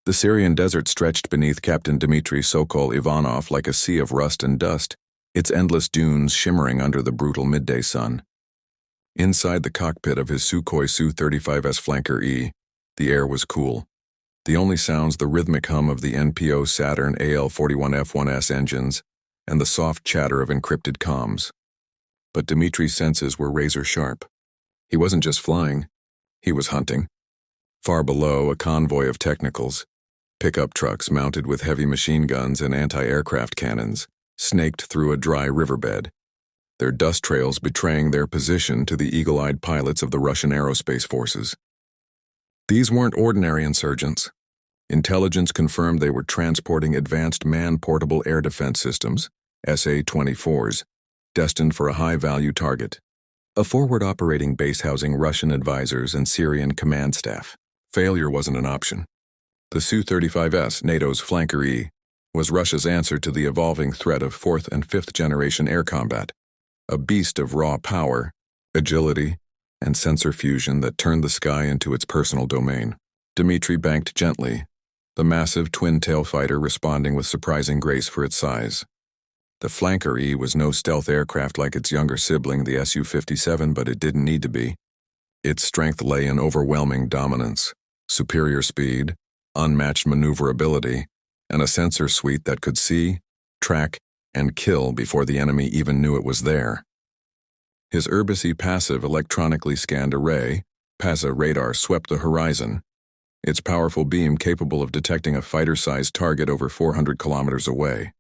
The Syrian desert stretched beneath Captain Dmitry Sokol Ivanov like a sea of rust and dust, its endless dunes shimmering under the brutal midday sun. Inside the cockpit of his Sukhoi Su-35S Flanker-E, the air was cool. The only sounds the rhythmic hum of the NPO Saturn AL-41F1S engines and the soft chatter of encrypted comms. But Dmitry's senses were razor-sharp. He wasn't just flying, he was hunting. Far below, a convoy of technicals, pickup trucks mounted with heavy machine guns and anti-aircraft cannons, snaked through a dry riverbed, their dust trails betraying their position to the eagle-eyed pilots of the Russian aerospace forces. These weren't ordinary insurgents. Intelligence confirmed they were transporting advanced man-portable air defense systems, SA-24s, destined for a high-value target. A forward operating base housing Russian advisors and Syrian command staff. Failure wasn't an option. The Su-35S, NATO's Flanker-E, was Russia's answer to the evolving threat of fourth and fifth generation air combat, a beast of raw power, agility, and sensor fusion that turned the sky into its personal domain. Dmitry banked gently, the massive twin-tail fighter responding with surprising grace for its size. The Flanker-E was no stealth aircraft like its younger sibling, the Su-57, but it didn't need to be. Its strength lay in overwhelming dominance, superior speed, unmatched maneuverability, and a sensor suite that could see, track, and kill before the enemy even knew it was there. His Urbisi passive electronically scanned array, PASA radar, swept the horizon, its powerful beam capable of detecting a fighter-sized target over 400 kilometers away.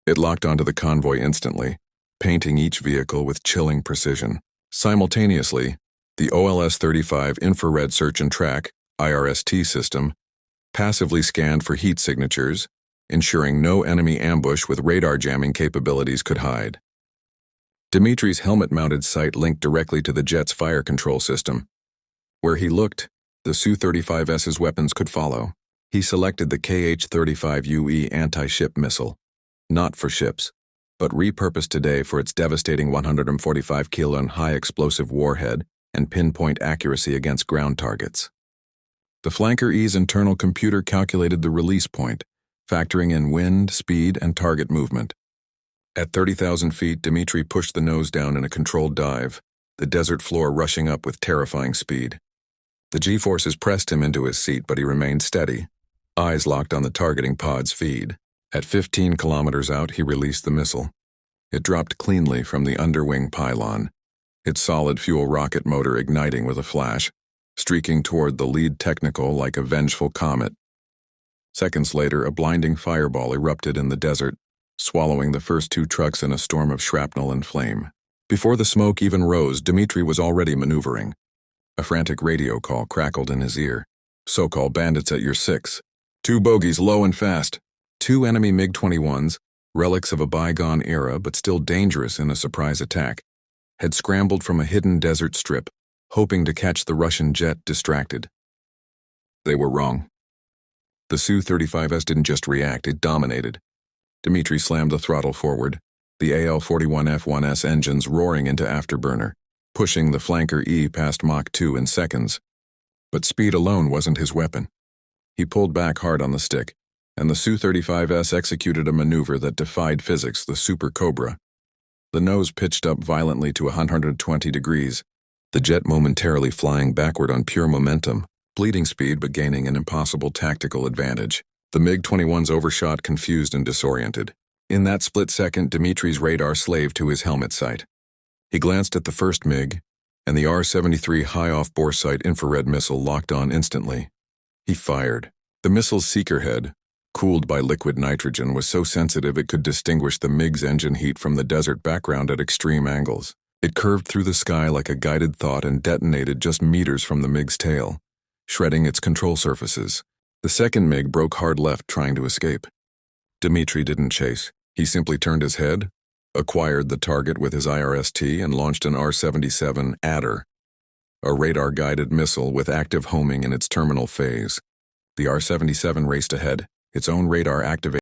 It locked onto the convoy instantly, painting each vehicle with chilling precision. Simultaneously, the OLS-35 infrared search and track, IRST system, passively scanned for heat signatures, ensuring no enemy ambush with radar jamming capabilities could hide. Dmitry's helmet-mounted sight linked directly to the jet's fire control system. Where he looked, the Su-35S's weapons could follow. He selected the KH-35UE anti-ship missile, not for ships, but repurposed today for its devastating 145-kilon high-explosive warhead and pinpoint accuracy against ground targets. The Flanker-E's internal computer calculated the release point, factoring in wind, speed, and target movement. At 30,000 feet, Dmitry pushed the nose down in a controlled dive, the desert floor rushing up with terrifying speed. The G-forces pressed him into his seat, but he remained steady, eyes locked on the targeting pod's feed. At 15 kilometers out, he released the missile. It dropped cleanly from the underwing pylon, its solid fuel rocket motor igniting with a flash, streaking toward the lead technical like a vengeful comet. Seconds later, a blinding fireball erupted in the desert, swallowing the first two trucks in a storm of shrapnel and flame. Before the smoke even rose, Dmitry was already maneuvering. A frantic radio call crackled in his ear. "Sokol bandits at your 6. 2 bogies low and fast." 2 enemy MiG-21s, relics of a bygone era but still dangerous in a surprise attack, had scrambled from a hidden desert strip, hoping to catch the Russian jet distracted. They were wrong. The Su-35S didn't just react, it dominated. Dmitry slammed the throttle forward, the AL-41F1S engines roaring into afterburner, pushing the Flanker-E past Mach 2 in seconds. But speed alone wasn't his weapon. He pulled back hard on the stick, and the Su-35S executed a maneuver that defied physics, the Super Cobra. The nose pitched up violently to 120 degrees, the jet momentarily flying backward on pure momentum, bleeding speed but gaining an impossible tactical advantage. The MiG-21s overshot, confused and disoriented. In that split second, Dmitry's radar slaved to his helmet sight. He glanced at the first MiG, and the R-73 high off-bore sight infrared missile locked on instantly. He fired. The missile's seeker head, cooled by liquid nitrogen, was so sensitive it could distinguish the MiG's engine heat from the desert background at extreme angles. It curved through the sky like a guided thought and detonated just meters from the MiG's tail, shredding its control surfaces. The second MiG broke hard left, trying to escape. Dmitry didn't chase. He simply turned his head, acquired the target with his IRST, and launched an R-77 Adder, a radar-guided missile with active homing in its terminal phase. The R-77 raced ahead, its own radar activated.